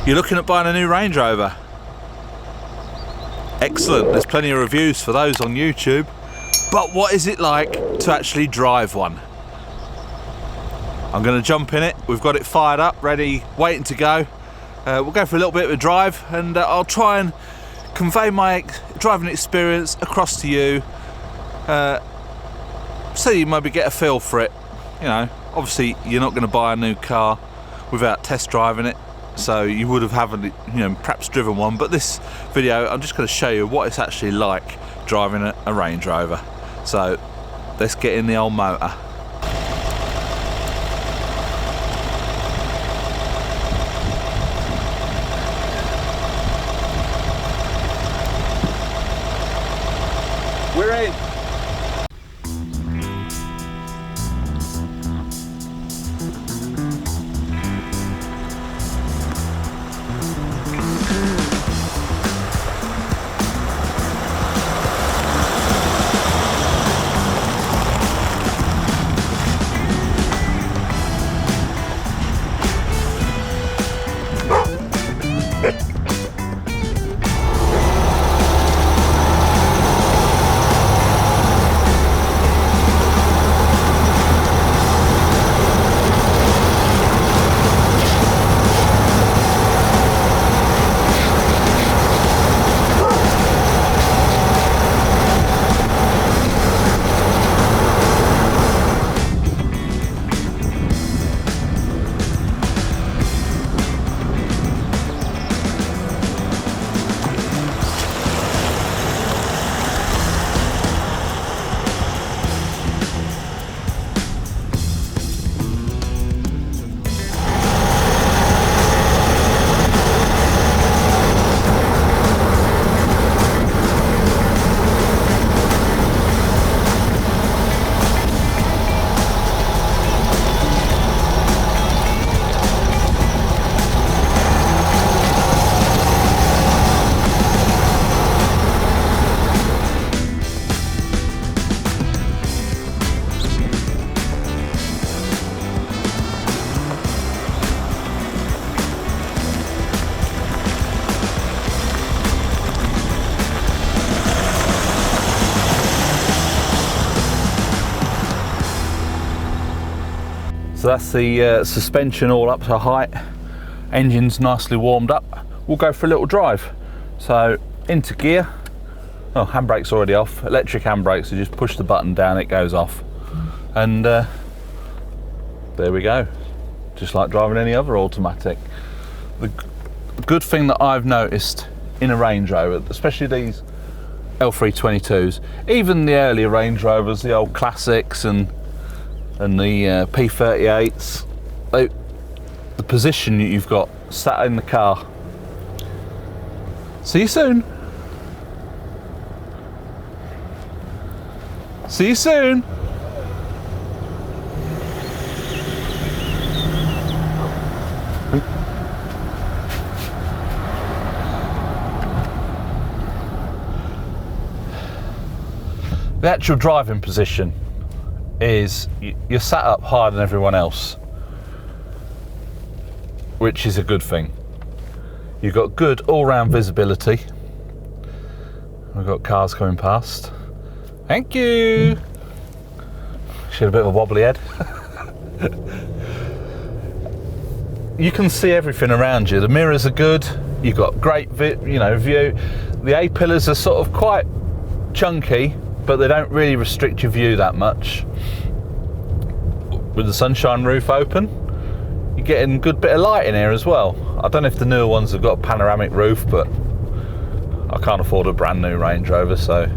You're looking at buying a new Range Rover. Excellent, there's plenty of reviews for those on YouTube. But what is it like to actually drive one? I'm going to jump in it. We've got it fired up, ready, waiting to go. We'll go for a little bit of a drive, and I'll try and convey my driving experience across to you, so you maybe get a feel for it. You know, obviously you're not going to buy a new car without test driving it, so you would have haven't, perhaps driven one. But this video, I'm just going to show you what it's actually like driving a Range Rover. So let's get in the old motor. We're in. So that's the suspension all up to height, engine's nicely warmed up. We'll go for a little drive. So into gear, oh, handbrake's already off, electric handbrake, so just push the button down, it goes off. And there we go, just like driving any other automatic. The good thing that I've noticed in a Range Rover, especially these L322s, even the earlier Range Rovers, the old classics and the P38s, the position you've got sat in the car. See you soon. See you soon. The actual driving position is you're sat up higher than everyone else, which is a good thing. You've got good all-round visibility. We've got cars coming past. Thank you. She had a bit of a wobbly head. You can see everything around you. The mirrors are good. You've got great view. The A-pillars are sort of quite chunky, but they don't really restrict your view that much. With the sunshine roof open, you're getting a good bit of light in here as well. I don't know if the newer ones have got a panoramic roof, but I can't afford a brand new Range Rover, so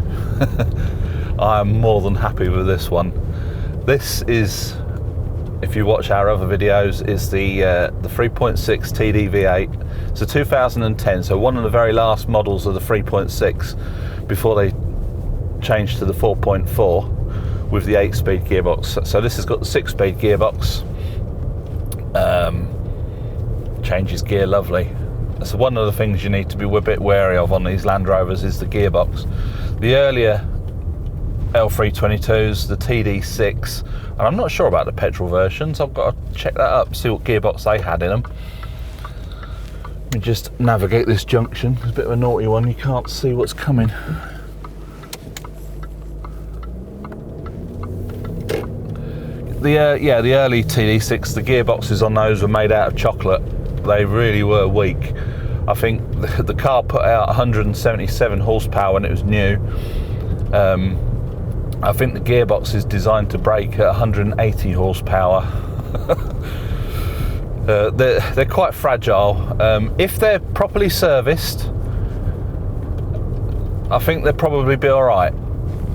I am more than happy with this one. This is, if you watch our other videos, is the 3.6 TD V8. It's a 2010, so one of the very last models of the 3.6 before they changed to the 4.4 with the 8-speed gearbox. So this has got the 6-speed gearbox. Changes gear lovely. So one of the things you need to be a bit wary of on these Land Rovers is the gearbox. The earlier L322s, the TD6, and I'm not sure about the petrol versions. I've got to check that up, see what gearbox they had in them. Let me just navigate this junction. It's a bit of a naughty one, you can't see what's coming. The early TD6, the gearboxes on those were made out of chocolate. They really were weak. I think the car put out 177 horsepower when it was new. I think the gearbox is designed to brake at 180 horsepower. They're quite fragile. If they're properly serviced, I think they'll probably be all right.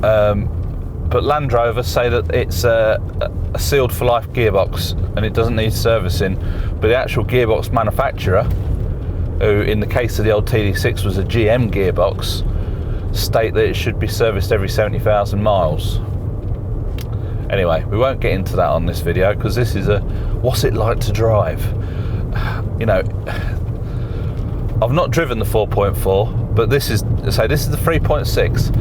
But Land Rover say that it's a sealed for life gearbox and it doesn't need servicing. But the actual gearbox manufacturer, who in the case of the old TD6 was a GM gearbox, state that it should be serviced every 70,000 miles. Anyway, we won't get into that on this video because this is a what's it like to drive. You know, I've not driven the 4.4, but this is the 3.6.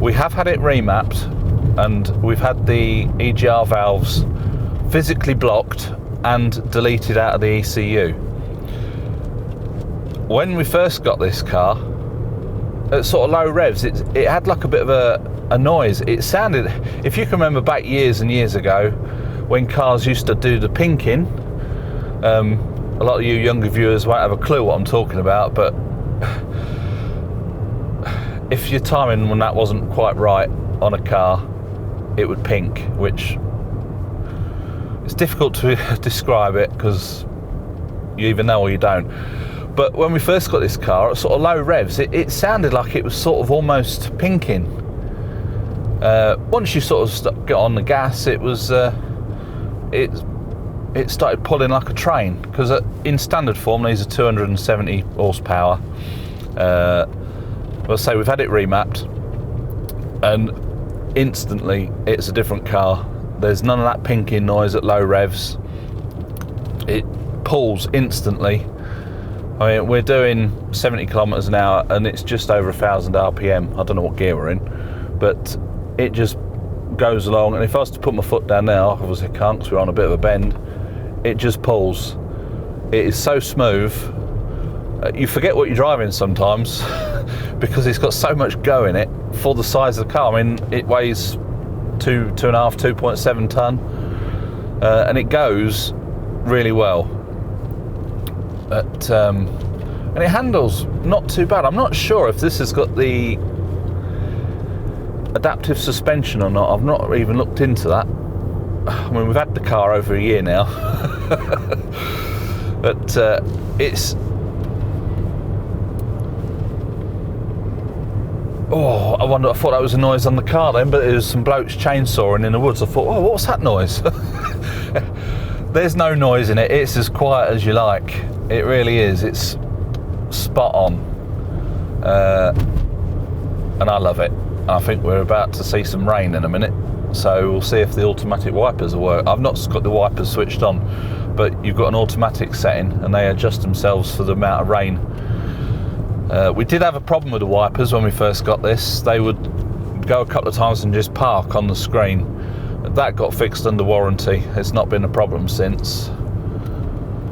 We have had it remapped and we've had the EGR valves physically blocked and deleted out of the ECU. When we first got this car, at sort of low revs, it had like a bit of a noise. It sounded, if you can remember back years and years ago, when cars used to do the pinking, a lot of you younger viewers won't have a clue what I'm talking about, but if your timing when that wasn't quite right on a car, it would pink, which it's difficult to describe it because you either know or you don't. But when we first got this car at sort of low revs, it sounded like it was sort of almost pinking. Once you sort of get on the gas, it was it started pulling like a train, because in standard form these are 270 horsepower. I'll say we've had it remapped and instantly it's a different car. There's none of that pinking noise at low revs. It pulls instantly. I mean, we're doing 70 kilometers an hour and it's just over 1,000 RPM. I don't know what gear we're in, but it just goes along. And if I was to put my foot down now, obviously I can't because we're on a bit of a bend, it just pulls. It is so smooth. You forget what you're driving sometimes because it's got so much go in it for the size of the car. I mean, it weighs 2.7 ton, and it goes really well. And it handles not too bad. I'm not sure if this has got the adaptive suspension or not. I've not even looked into that. I mean, we've had the car over a year now. But it's... Oh, I thought that was a noise on the car then, but it was some blokes chainsawing in the woods. I thought, oh, what's that noise? There's no noise in it. It's as quiet as you like. It really is. It's spot on. And I love it. I think we're about to see some rain in a minute, so we'll see if the automatic wipers will work. I've not got the wipers switched on, but you've got an automatic setting and they adjust themselves for the amount of rain. We did have a problem with the wipers when we first got this. They would go a couple of times and just park on the screen. That got fixed under warranty. It's not been a problem since.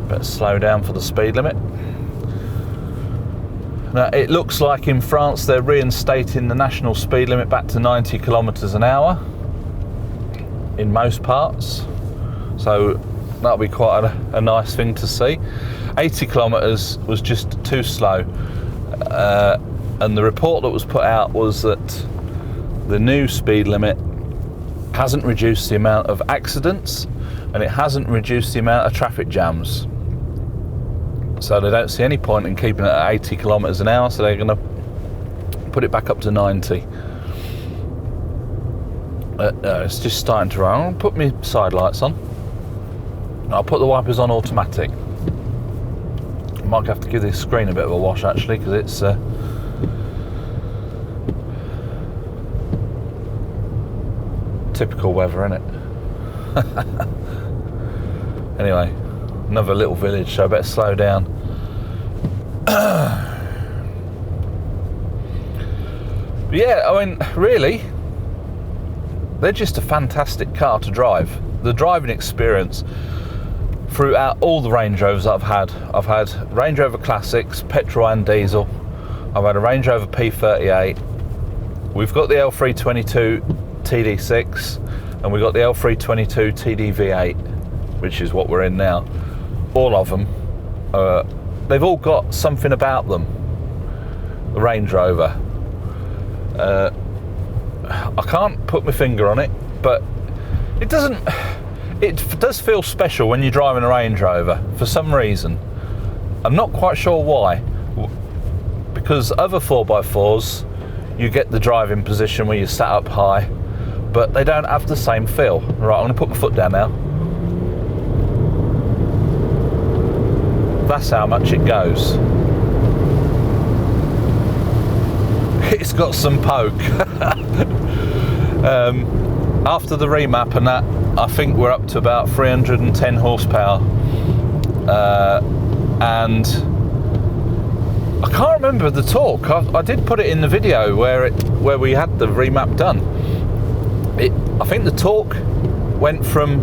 Better slow down for the speed limit. Now, it looks like in France they're reinstating the national speed limit back to 90 kilometers an hour in most parts. So that'll be quite a nice thing to see. 80 kilometers was just too slow. And the report that was put out was that the new speed limit hasn't reduced the amount of accidents and it hasn't reduced the amount of traffic jams. So they don't see any point in keeping it at 80 kilometers an hour, so they're going to put it back up to 90. It's just starting to run. I'll put my side lights on. I'll put the wipers on automatic. I might have to give this screen a bit of a wash actually, because it's typical weather, isn't it? Anyway, another little village, so I better slow down. Yeah, I mean, really, they're just a fantastic car to drive. The driving experience throughout all the Range Rovers that I've had Range Rover Classics, petrol and diesel. I've had a Range Rover P38. We've got the L322 TD6, and we've got the L322 TD-V8, which is what we're in now. All of them, they've all got something about them. The Range Rover. I can't put my finger on it, but it does feel special when you're driving a Range Rover for some reason. I'm not quite sure why. Because other 4x4s, you get the driving position where you're sat up high, but they don't have the same feel. Right, I'm going to put my foot down now. That's how much it goes. It's got some poke. After the remap and that, I think we're up to about 310 horsepower. And I can't remember the torque. I did put it in the video where we had the remap done. I think the torque went from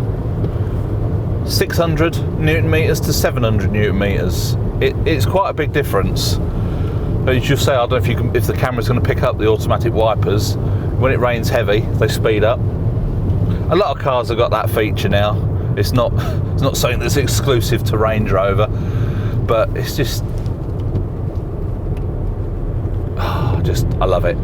600 newton meters to 700 newton meters. It's quite a big difference. As you say, I don't know if the camera's going to pick up the automatic wipers. When it rains heavy, they speed up. A lot of cars have got that feature now. It's not something that's exclusive to Range Rover, but it's just, I love it.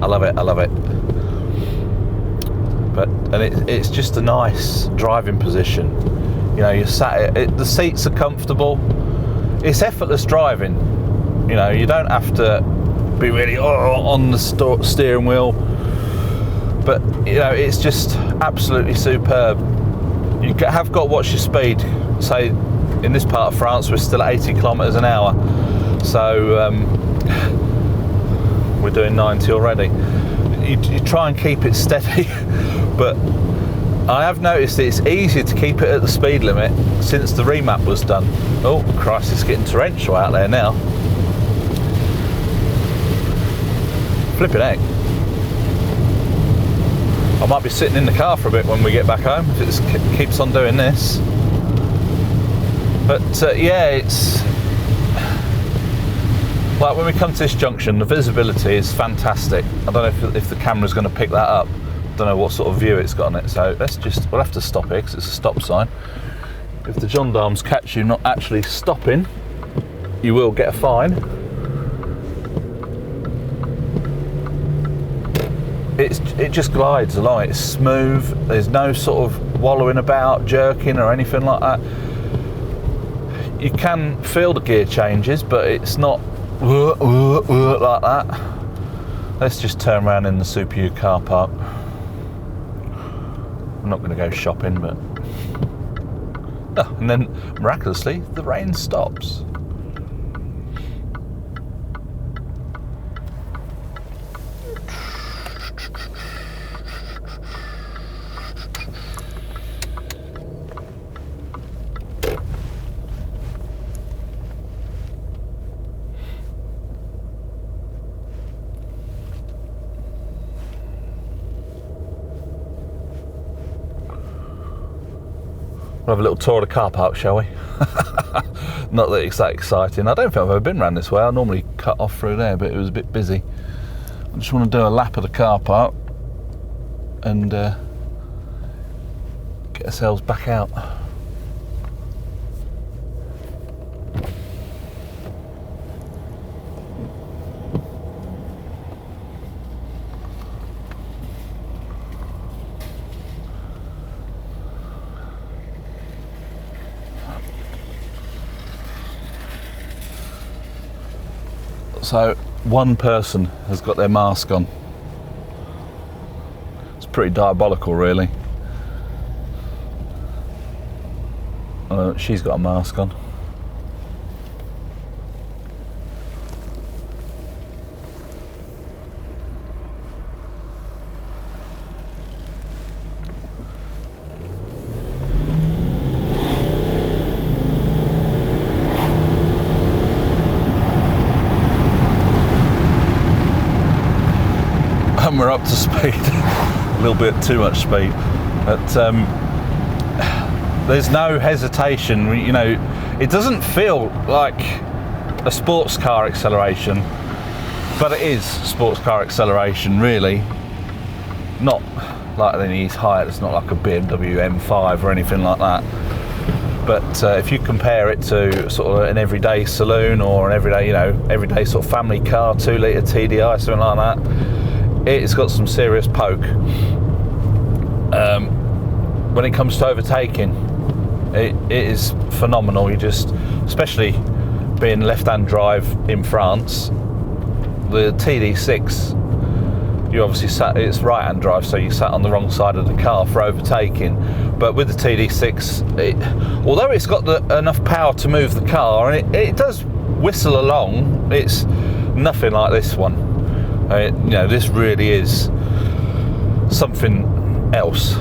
And it's just a nice driving position. You know, you're sat. The seats are comfortable. It's effortless driving. You know, you don't have to be really on the steering wheel. But, you know, it's just absolutely superb. You have got to watch your speed. Say, in this part of France, we're still at 80 kilometres an hour. So, we're doing 90 already. You try and keep it steady. But I have noticed that it's easier to keep it at the speed limit since the remap was done. Oh, Christ, it's getting torrential out there now. Flipping heck. I might be sitting in the car for a bit when we get back home if it keeps on doing this. But yeah, it's like when we come to this junction, the visibility is fantastic. I don't know if the camera's going to pick that up. I don't know what sort of view it's got on it. So we'll have to stop here because it's a stop sign. If the gendarmes catch you not actually stopping, you will get a fine. It just glides along. It's smooth. There's no sort of wallowing about, jerking or anything like that. You can feel the gear changes, but it's not like that. Let's just turn around in the Super U car park. I'm not going to go shopping, but and then miraculously the rain stops. We'll have a little tour of the car park, shall we? Not that it's that exciting. I don't think I've ever been around this way. I normally cut off through there, but it was a bit busy. I just want to do a lap of the car park and get ourselves back out. So one person has got their mask on. It's pretty diabolical, really. She's got a mask on. And we're up to speed. A little bit too much speed. But There's no hesitation. You know, it doesn't feel like a sports car acceleration, but it is sports car acceleration, really. Not like any higher. It's not like a BMW M5 or anything like that. But if you compare it to sort of an everyday saloon or an everyday, you know, everyday sort of family car, 2 litre TDI, something like that, it's got some serious poke. When it comes to overtaking, it is phenomenal. You just, especially being left-hand drive in France, the TD6, you obviously sat, it's right-hand drive, so you sat on the wrong side of the car for overtaking. But with the TD6, although it's got enough power to move the car, and it does whistle along, it's nothing like this one. You know, this really is something else.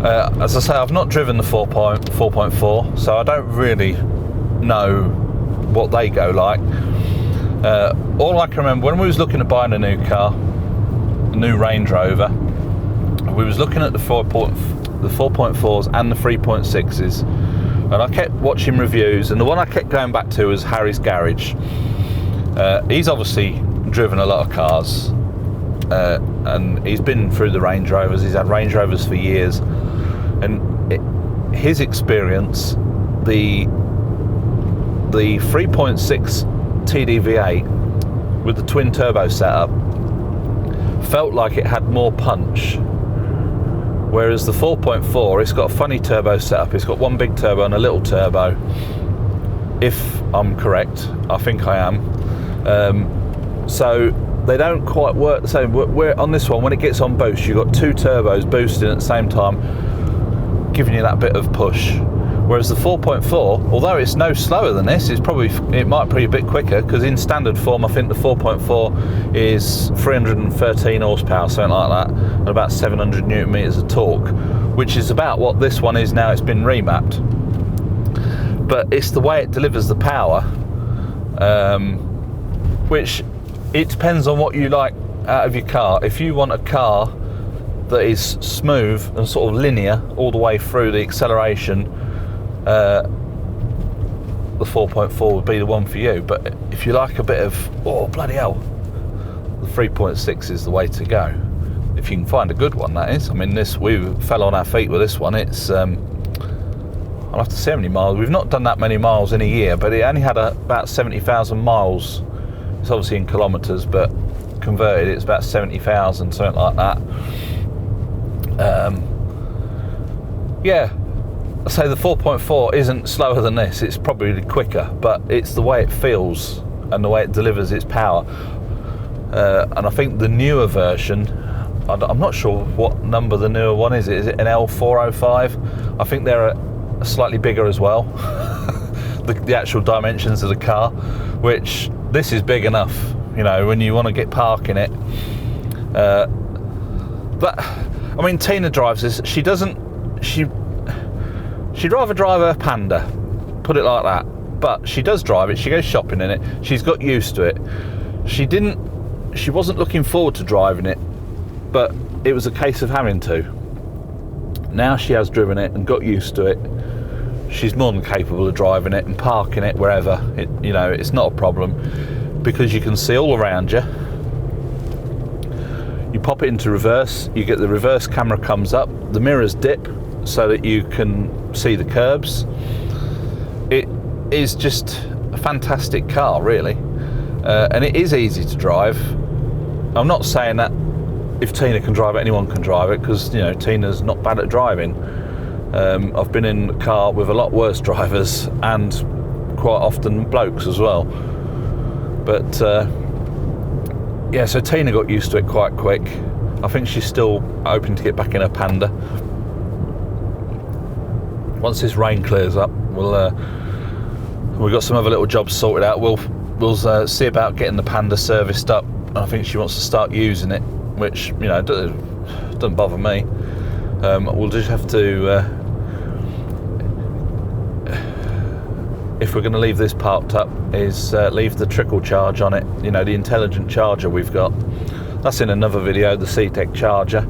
As I say, I've not driven the 4.4, so I don't really know what they go like. All I can remember, when we was looking at buying a new car, a new Range Rover, we was looking at the 4.4s and the 3.6s, and I kept watching reviews, and the one I kept going back to was Harry's Garage. He's obviously driven a lot of cars, and he's been through the Range Rovers. He's had Range Rovers for years, and his experience, the 3.6 TDV8 with the twin turbo setup felt like it had more punch, whereas the 4.4, it's got a funny turbo setup. It's got one big turbo and a little turbo, if I'm correct. I think I am. So they don't quite work the same. We're on this one, when it gets on boost, you've got 2 turbos boosting at the same time, giving you that bit of push. Whereas the 4.4, although it's no slower than this, it might be a bit quicker, because in standard form I think the 4.4 is 313 horsepower, something like that, and about 700 newton meters of torque, which is about what this one is now. It's been remapped, but it's the way it delivers the power, which it depends on what you like out of your car. If you want a car that is smooth and sort of linear all the way through the acceleration, the 4.4 would be the one for you. But if you like a bit of, oh bloody hell, the 3.6 is the way to go. If you can find a good one, that is. I mean, we fell on our feet with this one. It's I'll have to see how many miles. We've not done that many miles in a year, but it only had about 70,000 miles. It's obviously in kilometres, but converted it's about 70,000, something like that. Yeah, I say the 4.4 isn't slower than this. It's probably quicker, but it's the way it feels and the way it delivers its power. And I think the newer version, I'm not sure what number the newer one is. Is it an L405? I think they're slightly bigger as well. the actual dimensions of the car, which this is big enough, you know, when you want to get parking it. But I mean, Tina drives this. She'd rather drive her Panda, put it like that, but she does drive it. She goes shopping in it. She's got used to it. She wasn't looking forward to driving it, but it was a case of having to. Now she has driven it and got used to it. She's more than capable of driving it and parking it wherever. You know, it's not a problem, because you can see all around you. You pop it into reverse, you get the reverse camera comes up, the mirrors dip so that you can see the curbs. It is just a fantastic car, really, and it is easy to drive. I'm not saying that if Tina can drive it, anyone can drive it, because, you know, Tina's not bad at driving. I've been in a car with a lot worse drivers, and quite often blokes as well. But yeah, so Tina got used to it quite quick. I think she's still hoping to get back in her Panda. Once this rain clears up, we've got some other little jobs sorted out. We'll see about getting the Panda serviced up. I think she wants to start using it, which, you know, doesn't bother me. We'll just have to, if we're going to leave this parked up, is leave the trickle charge on it. You know, the intelligent charger we've got. That's in another video, the C-Tech charger.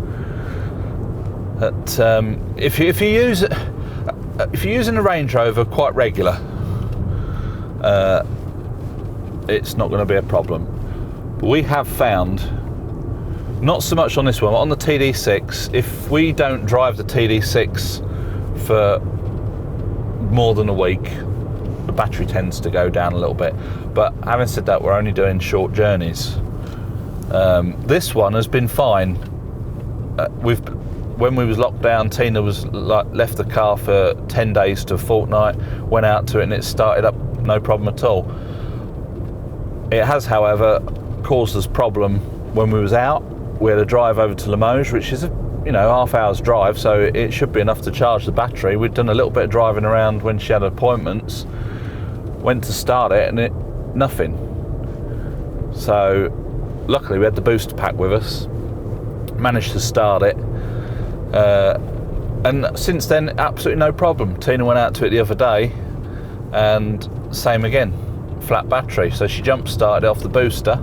But if you use it, if you're using a Range Rover quite regular, it's not going to be a problem. But we have found, not so much on this one, but on the TD6, if we don't drive the TD6 for more than a week, the battery tends to go down a little bit. But having said that, we're only doing short journeys. This one has been fine. When we was locked down, Tina was left the car for 10 days to a fortnight, went out to it and it started up no problem at all. It has, however, caused us problem when we was out. We had a drive over to Limoges, which is a half hour's drive, so it should be enough to charge the battery. We'd done a little bit of driving around when she had appointments, went to start it and nothing. So luckily we had the booster pack with us, managed to start it, and since then absolutely no problem. Tina went out to it the other day and same again, flat battery. So she jump started off the booster,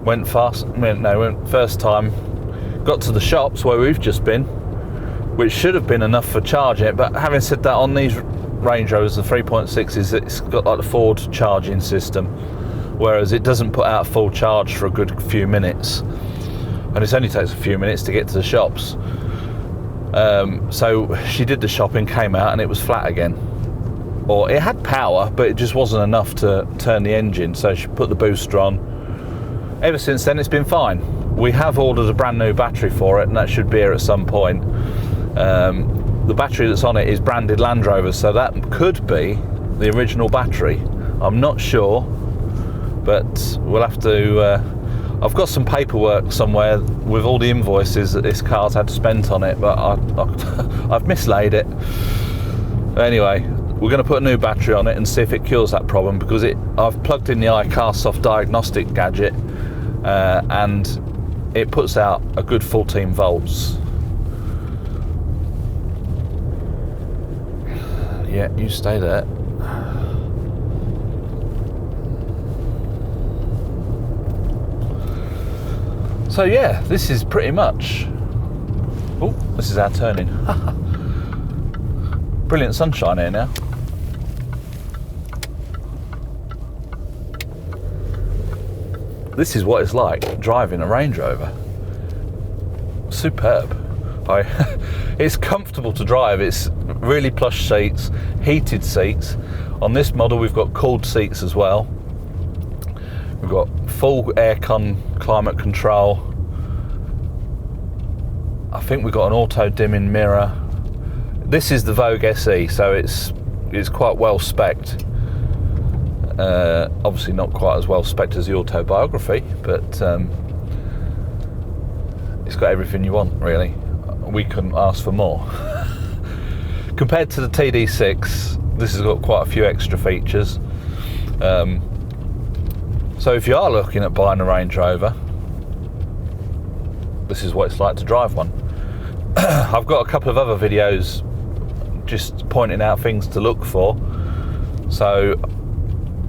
went first time, got to the shops where we've just been, which should have been enough for charging it. But having said that, on these Range Rovers, the 3.6s, it's got like the Ford charging system, whereas it doesn't put out full charge for a good few minutes, and it only takes a few minutes to get to the shops. So she did the shopping, came out, and it was flat again. Or it had power, but it just wasn't enough to turn the engine, so she put the booster on. Ever since then, it's been fine. We have ordered a brand new battery for it, and that should be here at some point. The battery that's on it is branded Land Rover, so that could be the original battery. I'm not sure, but we'll have to... I've got some paperwork somewhere with all the invoices that this car's had spent on it, but I've mislaid it. Anyway, we're going to put a new battery on it and see if it cures that problem, because I've plugged in the iCarsoft diagnostic gadget, and it puts out a good 14 volts. Yeah, you stay there. So yeah, this is pretty much... Oh, this is our turning. Brilliant sunshine here now. This is what it's like driving a Range Rover. Superb. It's comfortable to drive. It's really plush seats, heated seats. On this model we've got cooled seats as well. We've got full aircon, climate control. I think we've got an auto dimming mirror. This is the Vogue SE, so it's quite well spec'd. Obviously not quite as well spec'd as the Autobiography, but it's got everything you want, really. We couldn't ask for more. Compared to the TD6, this has got quite a few extra features. So if you are looking at buying a Range Rover, this is what it's like to drive one. I've got a couple of other videos just pointing out things to look for. So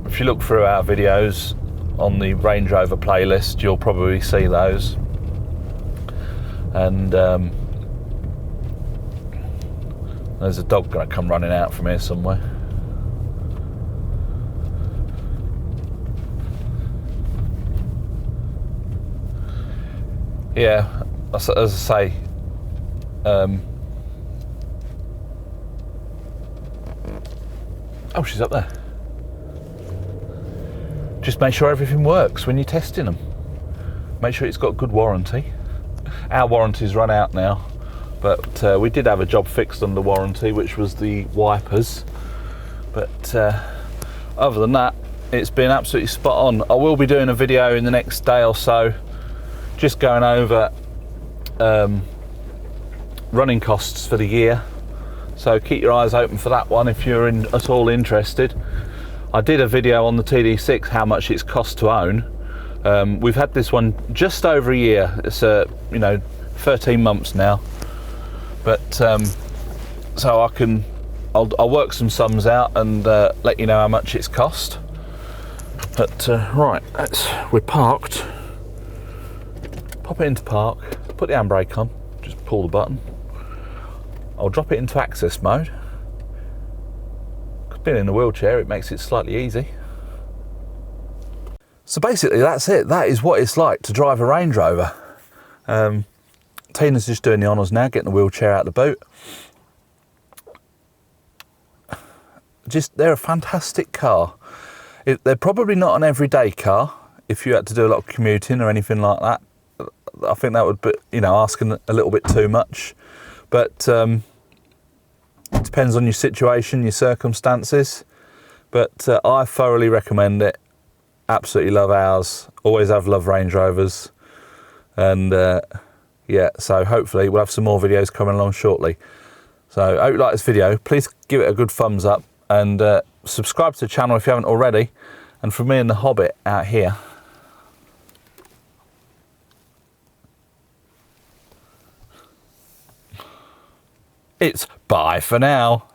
if you look through our videos on the Range Rover playlist, you'll probably see those. And there's a dog going to come running out from here somewhere. Yeah, as I say, oh, she's up there. Just make sure everything works when you're testing them. Make sure it's got good warranty. Our warranty's run out now, but we did have a job fixed under warranty, which was the wipers. But other than that, it's been absolutely spot on. I will be doing a video in the next day or so, just going over running costs for the year. So keep your eyes open for that one if you're at all interested. I did a video on the TD6, how much it's cost to own. We've had this one just over a year. It's 13 months now. But so I'll work some sums out and let you know how much it's cost. But right, we're parked. Pop it into park, put the handbrake on, just pull the button. I'll drop it into access mode, Being in a wheelchair, it makes it slightly easy. So basically that's it. That is what it's like to drive a Range Rover. Tina's just doing the honours now, getting the wheelchair out of the boot. They're a fantastic car. They're probably not an everyday car. If you had to do a lot of commuting or anything like that, I think that would be, you know, asking a little bit too much. But it depends on your situation, your circumstances. But I thoroughly recommend it. Absolutely love ours. Always have loved Range Rovers. And yeah, so hopefully we'll have some more videos coming along shortly. So I hope you like this video. Please give it a good thumbs up and subscribe to the channel if you haven't already. And from me and the Hobbit out here, it's bye for now.